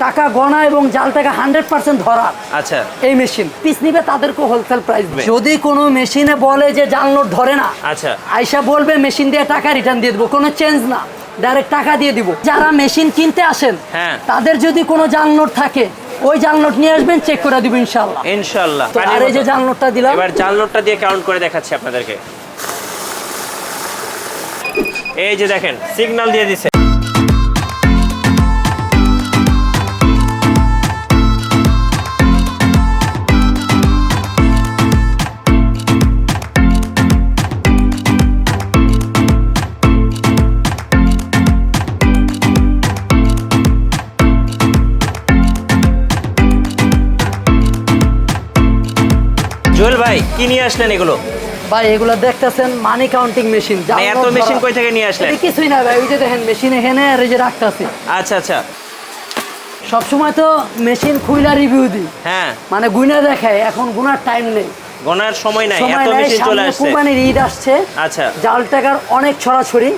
টাকা গণা এবং জাল টাকা 100% ধরা। আচ্ছা, এই মেশিন পিস নিবে তাদেরকে হোলসেল প্রাইস দেবে। যদি কোনো মেশিনে বলে যে জাল নোট ধরে না, আচ্ছা, আইসা বলবে মেশিন দিয়ে টাকা রিটার্ন দিয়ে দেবো, কোনো চেঞ্জ না, ডাইরেক্ট টাকা দিয়ে দিব। যারা মেশিন কিনতে আসেন হ্যাঁ, তাদের যদি কোনো জাল নোট থাকে ওই জাল নোট নিয়ে আসবেন, চেক করে দিব ইনশাআল্লাহ। ইনশাআল্লাহ। তো আর এই যে জাল নোটটা দিলাম, এবার জাল নোটটা দিয়ে কাউন্ট করে দেখাচ্ছি আপনাদেরকে। এই যে দেখেন সিগন্যাল দিয়ে দিছে। জুয়েল ভাই কি নিয়ে আসলেন এগুলো? ভাই এগুলো দেখতেছেন মানি কাউন্টিং মেশিন। এত মেশিন কই থেকে নিয়ে আসলেন? কিছুই না ভাই, ওই যে দেখেন মেশিন এখানে আর এই যে রাখতেছি। আচ্ছা আচ্ছা, সবসময় তো মেশিন খুইলা রিভিউ দিই, হ্যাঁ, মানে গুনা দেখায়, এখন গুনার টাইম নেই, গোনার সময় নাই, এত মেশিন চলে আসছে। কোম্পানির ঈদ আসছে, আচ্ছা, জাল টাকার অনেক ছড়াছড়ি,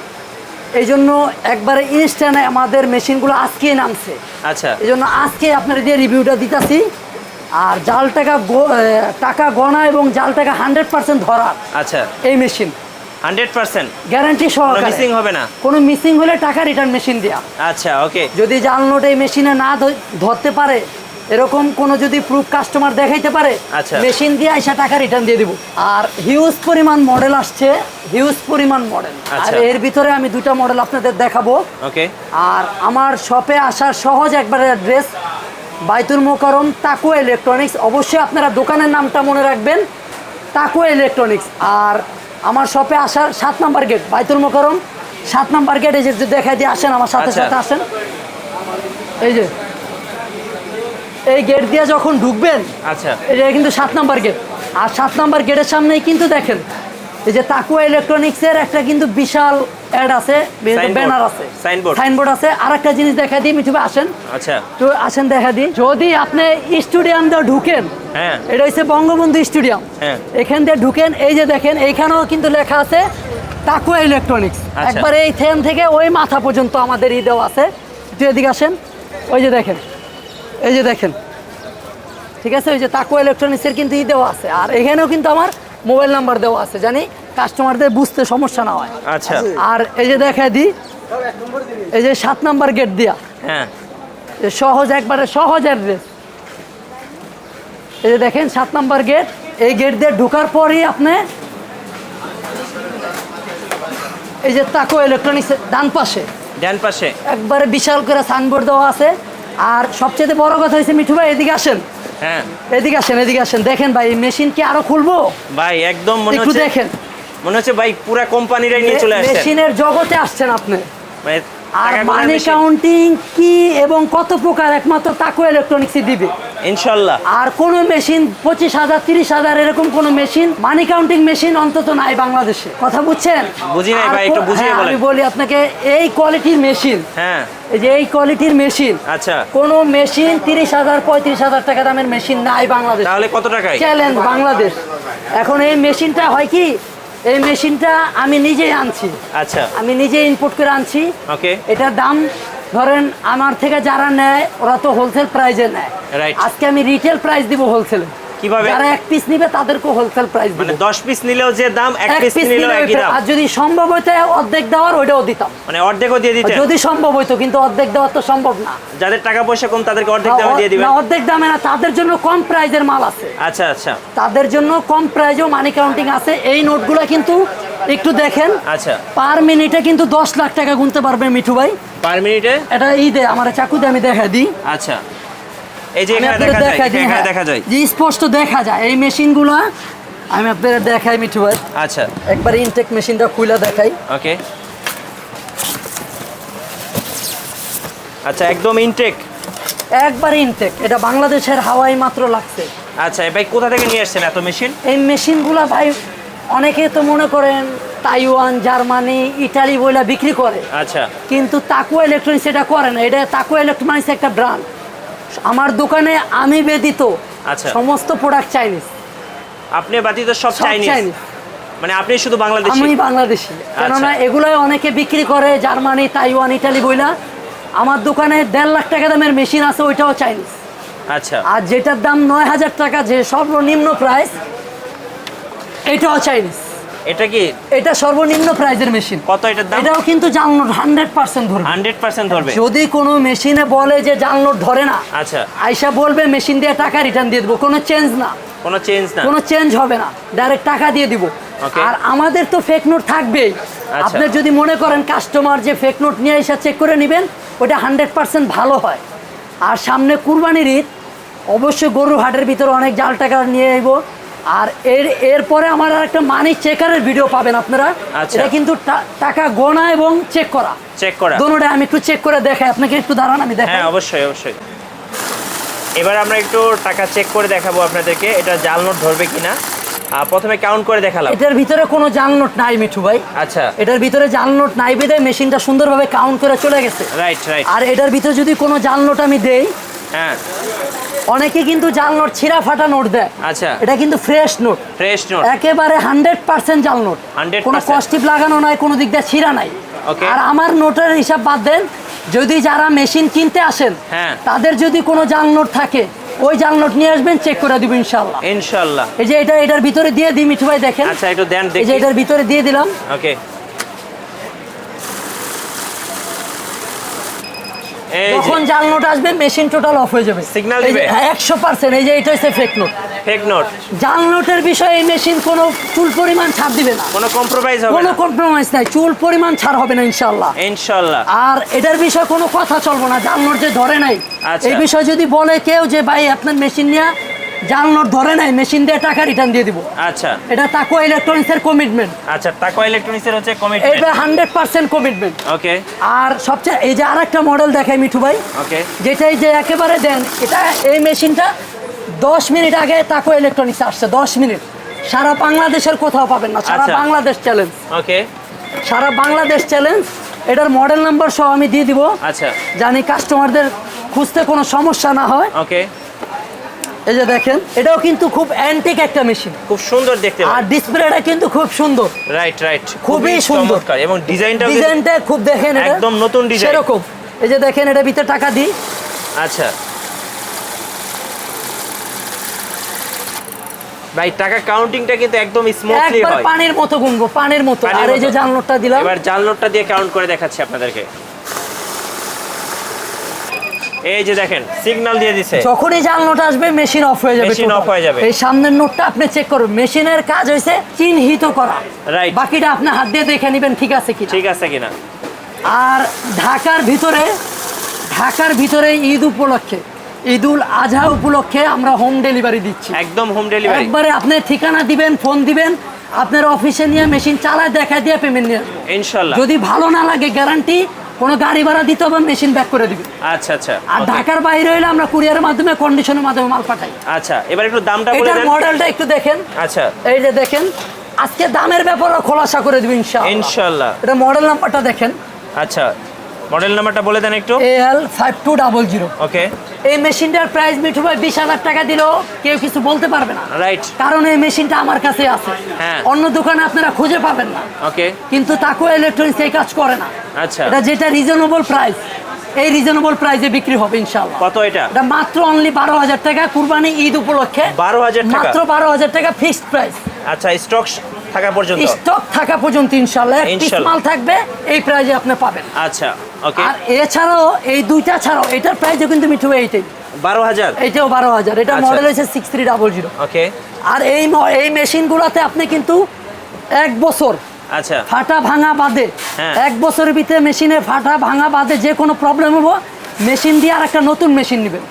এই জন্য একবারে ইনস্ট্যান্ট আমাদের মেশিনগুলো আজকেই নামছে। আচ্ছা, এই জন্য আজকে আপনার দিয়ে রিভিউটা দিতেছি। আর জাল টাকা টাকা গণা এবং জাল টাকা 100% ধরা। আচ্ছা, এই মেশিন 100% গ্যারান্টি সহকারে, মিসিং হবে না, কোনো মিসিং হলে টাকা রিটার্ন মেশিন দেয়া। আচ্ছা, ওকে। যদি জাল নোট এই মেশিনে না ধরতে পারে, এরকম কোনো যদি প্রুফ কাস্টমার দেখাইতে পারে, আচ্ছা, মেশিন দিয়ে আইসা টাকা রিটার্ন দিয়ে দিব। আর হিউজ পরিমাণ মডেল আসছে, হিউজ পরিমাণ মডেল। আর এর ভিতরে আমি দুটো মডেল আপনাদের দেখাবো, ওকে। আর আমার শপে আসার সহজ একবারে অ্যাড্রেস বাইতুল মোকাররম তাকুয়া ইলেকট্রনিক্স। অবশ্যই আপনারা দোকানের নামটা মনে রাখবেন, তাকুয়া ইলেকট্রনিক্স। আর আমার শপে আসার 7 নম্বর গেট, বাইতুল মোকাররম 7 নম্বর গেট। এই যে দেখাই দিয়ে আসেন, আমার সাথে সাথে আসেন। এই যে এই গেট দিয়ে যখন ঢুকবেন, আচ্ছা, এটা কিন্তু 7 নম্বর গেট। আর 7 নম্বর গেটের সামনেই কিন্তু দেখেন এই যে তাকুয়া ইলেকট্রনিক্সের একটা কিন্তু বিশাল অ্যাড আছে, ব্যানার আছে, সাইনবোর্ড আছে। আর একটা জিনিস দেখা দিই, মিঠু ভাই আসেন। আচ্ছা, তো আসেন দেখা দিই। যদি আপনি স্টেডিয়াম দিয়ে ঢুকেন, হ্যাঁ, এটা হচ্ছে বঙ্গবন্ধু স্টেডিয়াম, হ্যাঁ, এখান দিয়ে ঢুকেন, এই যে দেখেন এইখানেও কিন্তু লেখা আছে তাকুয়া ইলেকট্রনিক্স। একবার এই থেন থেকে ওই মাথা পর্যন্ত আমাদের ই দেওয়া আছে। একটু এদিকে আসেন, ওই যে দেখেন, এই যে দেখেন, ঠিক আছে, ওই যে তাকুয়া ইলেকট্রনিক্সের কিন্তু ই দেওয়া আছে। আর এখানেও কিন্তু আমার মোবাইল নাম্বার দেওয়া আছে, জানি কাস্টমারদের বুঝতে সমস্যা না হয়। আচ্ছা, আর এই যে দেখা দিই, এই যে 7 নম্বর গেট দিয়া, হ্যাঁ, সহজ, একবারে সহজ অ্যাড্রেস। এই যে দেখেন 7 নম্বর গেট। এই গেট দিয়ে ঢোকার পরই আপনি এই যে তাকুয়া ইলেকট্রনিক্স ডান পাশে একবারে বিশাল করে সাইনবোর্ড দেওয়া আছে। আর সবচেয়ে বড় কথা হয়েছে, মিঠু ভাই এদিকে আসেন, হ্যাঁ, এদিকে আসেন। দেখেন ভাই, মেশিন কি আরো খুলবো ভাই? একদম মনে একটু হচ্ছে, দেখেন, মনে হচ্ছে ভাই পুরো কোম্পানিরাই নিয়ে চলে আসছে, মেশিনের জগতে আসছেন আপনি। মানে আর মানি কাউন্টিং কি এবং কত প্রকার একমাত্র তাকুয়া ইলেকট্রনিক্সই দিবে ইনশাআল্লাহ। আর কোন মেশিন 25,000 30,000 এরকম কোন মেশিন, মানি কাউন্টিং মেশিন অন্তত নাই বাংলাদেশে। কথা বুঝছেন? বুঝি নাই ভাই, একটু বুঝিয়ে বলেন। আমি বলি আপনাকে, এই কোয়ালিটির মেশিন, হ্যাঁ, এই যে এই কোয়ালিটির মেশিন, আচ্ছা, কোন মেশিন 30,000 35,000 টাকা দামের মেশিন নাই বাংলাদেশে। তাহলে কত টাকায়? চ্যালেঞ্জ বাংলাদেশ। এখন এই মেশিনটা হয় কি, এই মেশিনটা আমি নিজেই আনছি, আচ্ছা, আমি নিজে ইনপুট করে আনছি। ওকে। এটার দাম ধরেন আমার থেকে যারা নেয় ওরা তো হোলসেল প্রাইজে নেয়, রাইট। আজকে আমি রিটেল প্রাইস দিব হোলসেলে। কিভাবে? যারা 1 পিস নিবে তাদেরকে হোলসেল প্রাইস দিব, মানে 10 পিস নিলেও যে দাম, 1 পিস নিলেও একই দাম। আর যদি সম্ভব হইতো অর্ধেক দেওয়ার, ওইটাও দিতাম, মানে অর্ধেকও দিয়ে দিতেন যদি সম্ভব হইতো, কিন্তু অর্ধেক দেওয়া তো সম্ভব না। যাদের টাকা পয়সা কম তাদেরকে অর্ধেক দামে দিয়ে দিবেন? না, অর্ধেক দামে না, তাদের জন্য কম প্রাইজের মাল আছে। আচ্ছা আচ্ছা, তাদের জন্য কম প্রাইজেও মানি কাউন্টিং আছে। এই নোটগুলো কিন্তু একটু দেখেন, আচ্ছা, পার মিনিটে কিন্তু 10 লাখ টাকা গুনতে পারবে মিঠু ভাই, পার মিনিটে। এটা ঈদে আমার চাকু দিয়ে আমি দেখা দিই। আচ্ছা, এই যে এখানে দেখা যায়, যে স্পষ্ট দেখা যায় এই মেশিনগুলো, আমি আপনাদের দেখাই মিঠু ভাই। আচ্ছা, একবার ইনটেক মেশিনটা খুলে দেখাই। ওকে, আচ্ছা, একদম ইনটেক, একবার ইনটেক। এটা বাংলাদেশের হাওয়াই মাত্র লাগছে। আচ্ছা ভাই, কোথা থেকে নিয়ে আসছেন এত মেশিন? এই মেশিনগুলো ভাই অনেকে তো মনে করেন তাইওয়ান, জার্মানি, ইটালি বইলা বিক্রি করে, আচ্ছা, কিন্তু তাকুয়া ইলেকট্রনিক্স এটা করে না। এটা তাকুয়া ইলেকট্রনিক্স একটা ব্র্যান্ড। আমার দোকানে আমি ব্যতীত আচ্ছা, সমস্ত প্রোডাক্ট চাইনিজ। আপনি ব্যতীত সব চাইনিজ? মানে আপনি শুধু বাংলাদেশি? আমি বাংলাদেশি, কেননা এগুলাই অনেকে বিক্রি করে জার্মানি, তাইওয়ান, ইটালি বইলা। আমার দোকানে 1.5 লাখ টাকা দামের মেশিন আছে, ওইটাও চাইনিজ। আচ্ছা আর যেটার দাম 9,000 টাকা, যে সর্বনিম্ন প্রাইস, এটাও চাইনিজ। এটা কি? এটা সর্বনিম্ন প্রাইজের মেশিন। কত এটার দাম? এটাও কিন্তু জাল নোট 100% ধরবে। 100% ধরবে। যদি কোনো মেশিনে বলে যে জাল নোট ধরে না, আচ্ছা, আইসা বলবে মেশিন দিয়ে টাকা রিটার্ন দিয়ে দেবো, কোনো চেঞ্জ না, কোনো চেঞ্জ না, কোনো চেঞ্জ হবে না, ডাইরেক্ট টাকা দিয়ে দিব। Okay. আর আমাদের তো ফেক নোট থাকবেই। আচ্ছা। আপনি যদি মনে করেন কাস্টমার যে ফেক নোট নিয়ে এসে চেক করে নেবেন, ওটা 100% ভালো হয়। আর সামনে কুরবানির ঈদ, অবশ্যই গরুর হাটের ভিতরে অনেক জাল টাকা নিয়ে আইব। আর এরপরে আমার আর একটা মানি চেকারের ভিডিও পাবেন আপনারা। আচ্ছা। এটা কিন্তু টাকা গোনা এবং চেক করা, চেক করা দুটোটা আমি একটু চেক করে দেখাই আপনাকে, একটু দাঁড়ান আমি দেখাই। হ্যাঁ অবশ্যই অবশ্যই। এবার আমরা একটু টাকা চেক করে দেখাবো আপনাদেরকে, এটা জাল নোট ধরবে কিনা। প্রথমে কাউন্ট করে দেখালাম। এটার ভিতরে কোনো জাল নোট নাই মিঠু ভাই। আচ্ছা, এটার ভিতরে জাল নোট নাই বিধায় মেশিনটা সুন্দরভাবে কাউন্ট করে চলে গেছে। Right right. আর এটার ভিতরে যদি কোনো জাল নোট আমি দেই, হ্যাঁ, অনেকে কিন্তু জাল নোট ছিঁড়া ফাটা নোট দেয়। আচ্ছা, এটা কিন্তু ফ্রেশ নোট, ফ্রেশ নোট, একেবারে 100% জাল নোট, 100%। কোনো কস্টিপ লাগানো নাই, কোনো দিক দিয়ে ছিঁড়া নাই। Okay. আর আমার নোটের হিসাব বাদ দেন, যদি যারা মেশিন কিনতে আসেন, হ্যাঁ, তাদের যদি কোনো জাল নোট থাকে, ওই জাল নোট নিয়ে আসবেন, চেক করে দিব ইনশাআল্লাহ। ইনশাআল্লাহ। এই যে এটার ভিতরে দিয়ে দিই মিঠু ভাই, দেখেন। আচ্ছা, একটু দেন এই দেখি। যে এটার ভিতরে দিয়ে দিলাম। ওকে, এই যখন জাল নোট আসবে মেশিন টোটাল অফ হয়ে যাবে, Signal এই যে, দিবে? হ্যাঁ, 100%। এই যে এটা হচ্ছে ফেক নোট। Fake note. জাল নোটের বিষয়ে এই মেশিন কোনো চুল পরিমাণ ছাড় দিবে না, কোনো কম্প্রোমাইজ হবে কোনো না। কম্প্রোমাইজ নাই, চুল পরিমাণ ছাড় হবে না ইনশাআল্লাহ। ইনশাআল্লাহ। আর এটার বিষয়ে কোনো কথা চলবে না, জাল নোট যে ধরে নাই, আচ্ছা। এই বিষয়ে যদি বলে কেউ যে ভাই আপনার মেশিন নিয়ে জাল নোট ধরে নাই, মেশিন দিয়ে টাকা রিটার্ন দিয়ে দিব। আচ্ছা এটা তাকওয়া ইলেকট্রনিক্সের কমিটমেন্ট। আচ্ছা, তাকওয়া ইলেকট্রনিক্সের হচ্ছে কমিটমেন্ট। এটা 100% কমিটমেন্ট। ওকে আর সবচেয়ে এই যে আরেকটা মডেল দেখাই মিঠু ভাই, ওকে, যেটাই যে একেবারে দেন, এটা এই মেশিনটা 10 মিনিট আগে তাকওয়া ইলেকট্রনিক্স আসছে, 10 মিনিট। সারা বাংলাদেশের কোথাও পাবেন না, সারা আচ্ছা। বাংলাদেশ চ্যালেঞ্জ, ওকে, সারা বাংলাদেশ চ্যালেঞ্জ। এটার মডেল নাম্বার সহ আমি দিয়ে দিব, আচ্ছা, জানি কাস্টমারদের খুঁজতে কোনো সমস্যা না হয়। ওকে। এই যে দেখেন, এটাও কিন্তু খুব অ্যান্টিক একটা মেশিন, খুব সুন্দর দেখতে। আর ডিসপ্লেটা কিন্তু খুব সুন্দর, রাইট রাইট, খুবই সুন্দর। চমৎকার। এবং ডিজাইনটাও ডিজাইনটা খুব দেখেন, এটা একদম নতুন ডিজাইন। সেরকম। এই যে দেখেন, এটা ভিতরে টাকা দিই। আচ্ছা ভাই, টাকা কাউন্টিংটা কিন্তু একদম স্মুথলি একবার হয়, পানির মতো গুনবো, পানির মতো। পানির আর এই যে মতো। জাল নোটটা দিলাম, এবার জাল নোটটা দিয়ে কাউন্ট করে দেখাচ্ছি আপনাদেরকে। এই যে দেখেন, সিগন্যাল দিয়ে দিছে। যখনই জাল নোট আসবে মেশিন অফ হয়ে যাবে, মেশিন total। অফ হয়ে যাবে। এই সামনের নোটটা আপনি চেক করুন, মেশিনের কাজ হয়েছে চিহ্নিত করা, রাইট। বাকিটা আপনি হাত দিয়ে দেখে নেবেন ঠিক আছে কি। ঠিক আছে কিনা। আর ঢাকার ভিতরে ঈদ উপলক্ষে, ঈদুল আজহা উপলক্ষে আমরা হোম ডেলিভারি দিচ্ছি। একদম হোম ডেলিভারি। একবারে আপনি ঠিকানা দিবেন, ফোন দিবেন, আপনার অফিসে নিয়ে মেশিন চালায় দেখা দিয়ে পেমেন্ট নিয়ে আসবেন। ইনশাআল্লাহ। যদি ভালো না লাগে গ্যারান্টি, কোনো গাড়ি ভাড়া দিতে হবে, মেশিন ব্যাক করে দিবেন। আচ্ছা আচ্ছা। আর okay। ঢাকার বাইরে হইলে আমরা কুরিয়ারের মাধ্যমে, কন্ডিশনের মাধ্যমে মাল পাঠাই। আচ্ছা, এবার একটু দামটা বলে এটার দেন। মডেলটা একটু দেখেন। আচ্ছা, এই যে দেখেন, আজকে দামের ব্যাপারে খোলাসা করে দিব ইনশাআল্লাহ। ইনশাআল্লাহ। এটা মডেল নাম্বারটা দেখেন। আচ্ছা, মডেল নাম্বারটা বলে দেন একটু। AL5200। ওকে, এই মেশিনটার প্রাইস মিঠু ভাই 20,000 টাকা দিলেও কেউ কিছু বলতে পারবে না, রাইট। কারণ এই মেশিনটা আমার কাছে আছে। হ্যাঁ। অন্য দোকানে আপনারা খুঁজে পাবেন না। ওকে, কিন্তু তাকওয়া ইলেকট্রনিক্স এই কাজ করে না। আচ্ছা। এটা যেটা রিজনেবল প্রাইস, এই রিজনেবল প্রাইসে বিক্রি হবে ইনশাআল্লাহ। কত এটা? এটা মাত্র অনলি 12,000 টাকা, কুরবানি ঈদ উপলক্ষে 12,000 টাকা? মাত্র 12,000 টাকা ফিক্সড প্রাইস। আচ্ছা, স্টক থাকা পর্যন্ত? স্টক থাকা পর্যন্ত ইনশাআল্লাহ, এক পিস ইনশাআল্লাহ। মাল থাকবে, এই প্রাইসে আপনি পাবেন। আচ্ছা, ওকে। আর এছাড়াও এই দুইটা ছাড়াও এটার প্রাইসও কিন্তু মিঠু ভাই এইটাই, 12,000? এইটাও 12,000। এটা আচ্ছা। মডেল হচ্ছে 6300। ওকে, আর এই মেশিনগুলোতে আপনি কিন্তু 1 বছর আচ্ছা, ফাটা ভাঙা বাদে, হ্যাঁ। 1 বছরের ভিতরে মেশিনের ফাটা ভাঙা বাদে যে কোনো প্রবলেম হবো, মেশিন দিয়ে আর একটা নতুন মেশিন নেবেন।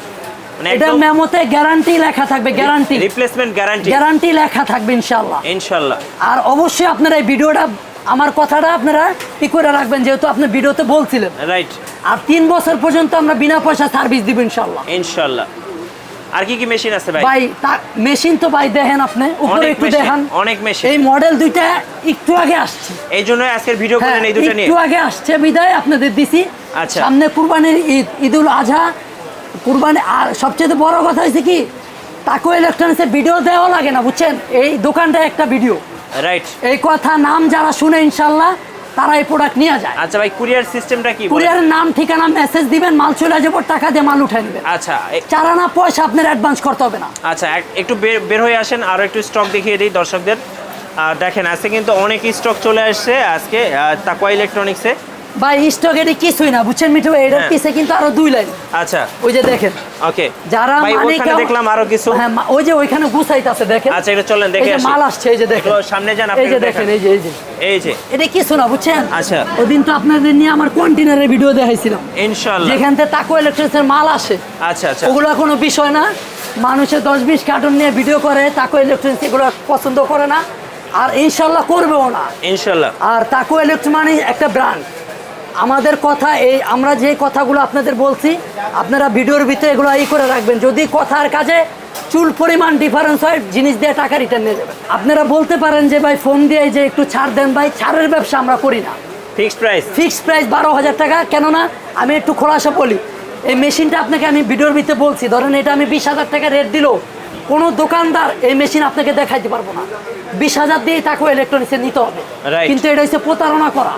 মানে এটা একদম মেমোতে গ্যারান্টি লেখা থাকবে, গ্যারান্টি, রিপ্লেসমেন্ট গ্যারান্টি। গ্যারান্টি লেখা থাকবে ইনশাআল্লাহ। ইনশাআল্লাহ। আর অবশ্যই আপনারা এই ভিডিওটা, আমার কথাটা আপনারা ই করে রাখবেন, যেহেতু আপনি ভিডিওতে বলছিলেন। রাইট। আর 3 বছর পর্যন্ত আমরা বিনা পয়সা সার্ভিস দিব ইনশাআল্লাহ। ইনশাআল্লাহ। আর কি কি মেশিন আছে ভাই? ভাই মেশিন তো ভাই দেখেন আপনি, উপরে অনেক একটু machine, দেখান। অনেক মেশিন। এই মডেল দুইটা একটু আগে আসছে, এই জন্য আজকের ভিডিও হ্যাঁ, করলেন এই দুটো নিয়ে? একটু আগে আসছে বিদায় আপনাদের দিছি। আচ্ছা। সামনে কুরবানির ঈদ, ঈদুল আজহা, কুরবানি। আর সবচেয়ে বড় কথা হয়েছে কি, তাকওয়া ইলেকট্রনিক্সের ভিডিও দেওয়া লাগে না, বুঝছেন? এই দোকানটা একটা ভিডিও। রাইট। এই কথা নাম যারা শুনে ইনশাল্লাহ তারা এই প্রোডাক্ট নিয়ে যায়। আচ্ছা ভাই, কুরিয়ার সিস্টেমটা কি? কুরিয়ারের নাম ঠিকানা মেসেজ দিবেন, মাল চলে যাবো, টাকা দিয়ে মাল উঠাই নেবেন। আচ্ছা চারানা পয়সা আপনার অ্যাডভান্স করতে হবে না। আচ্ছা, একটু বের হয়ে আসেন, আরও একটু স্টক দেখিয়ে দিই দর্শকদের। দেখেন আজকে কিন্তু অনেক স্টক চলে আসছে আজকে তাকওয়া ইলেকট্রনিক্সে। ভাই স্টক এটি কিছুই না, বুঝছেন মিঠু ভাই, এটার হ্যাঁ। পিছে কিন্তু আরো 2 লাইন। আচ্ছা, ওই যে দেখেন, ওকে। যারা ভাই মানে ওখানে দেখলাম আরো কিছু। হ্যাঁ, ওই যে ওইখানে গুছাইতাছে দেখেন। আচ্ছা, এটা চলেন এই দেখে যে আসি। মাল আসছে, এই যে দেখেন, একটু সামনে যান, আপনি এই যে দেখেন, এই যে এই যে এটা কিছু না, বুঝছেন। আচ্ছা। ওদিন তো আপনাদের নিয়ে আমার কন্টেনারের ভিডিও দেখাইছিলাম, ইনশাআল্লাহ, যেখান থেকে তাকওয়া ইলেকট্রনিক্সের মাল আসে। আচ্ছা আচ্ছা, ওগুলো কোনো বিষয় না, মানুষের 10-20 কার্টন নিয়ে ভিডিও করে, তাকওয়া ইলেকট্রনিক্স এগুলো পছন্দ করে না, আর ইনশাল্লাহ করবেও না ইনশাআল্লাহ। আর তাকওয়া ইলেকট্রিক মানে একটা ব্র্যান্ড। আমাদের কথা এই, আমরা যে কথাগুলো আপনাদের বলছি, আপনারা ভিডিওর ভিতরে এগুলো করে রাখবেন। যদি কথার কাজে চুল পরিমাণ ডিফারেন্স হয়, জিনিস দিয়ে টাকা রিটার্ন নিয়ে যাবেন। আপনারা বলতে পারেন যে ভাই ফোন দিয়ে যে একটু ছাড় দেন, ভাই ছাড়ের ব্যবসা আমরা করি না। ফিক্সড প্রাইস, ফিক্সড প্রাইস 12,000 টাকা। কেননা আমি একটু খোলাসা বলি, এই মেশিনটা আপনাকে আমি ভিডিওর ভিতরে বলছি, ধরেন এটা আমি 20,000 টাকা রেট দিল, কোনো দোকানদার এই মেশিন আপনাকে দেখাইতে পারবো না। 20,000 দিয়েই তাকওয়া ইলেকট্রনিক্সে নিতে হবে। Right. কিন্তু এটা হচ্ছে প্রতারণা করা।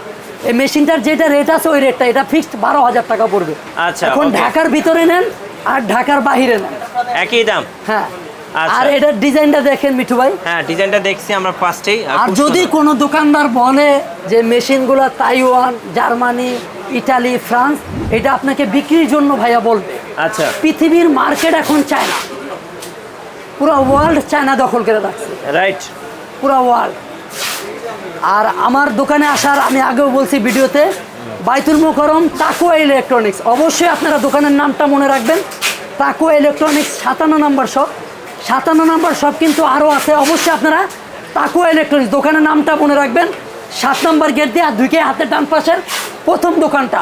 এই মেশিনটার যেটা রেট আছে ওই রেটটা, এটা ফিক্সড 12,000 টাকা পড়বে। আচ্ছা, এখন okay. ঢাকার ভিতরে নেন আর ঢাকার বাহিরে নেন, একই দাম। হ্যাঁ। আচ্ছা। আর এটার ডিজাইনটা দেখেন মিঠু ভাই। হ্যাঁ, ডিজাইনটা দেখছি আমরা ফার্স্টেই। আর যদি কোনো দোকানদার বলে যে মেশিনগুলো তাইওয়ান, জার্মানি, ইটালি, ফ্রান্স, এটা আপনাকে বিক্রির জন্য ভাইয়া বলবে। আচ্ছা, পৃথিবীর মার্কেট এখন চায়না, পুরো ওয়ার্ল্ড চায়না দখল করে রাখছে, রাইট। পুরো ওয়ার্ল্ড। আর আমার দোকানে আসার আমি আগেও বলছি ভিডিওতে, বাইতুল মোকাররম তাকওয়া ইলেকট্রনিক্স, অবশ্যই আপনারা দোকানের নামটা মনে রাখবেন, তাকওয়া ইলেকট্রনিক্স 57 নম্বর শপ। 57 নম্বর শপ কিন্তু আরও আছে, অবশ্যই আপনারা তাকওয়া ইলেকট্রনিক্স দোকানের নামটা মনে রাখবেন। 7 নম্বর গেট দিয়ে আর ঢুকে হাতে ডান পাশের প্রথম দোকানটা।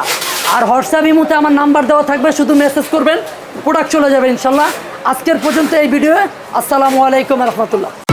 আর হোয়াটসঅ্যাপ ইমোতে আমার নাম্বার দেওয়া থাকবে, শুধু মেসেজ করবেন, প্রোডাক্ট চলে যাবে ইনশাল্লাহ। আজকের পর্যন্ত এই ভিডিও। আসসালামু আলাইকুম রহমতুল্লাহ।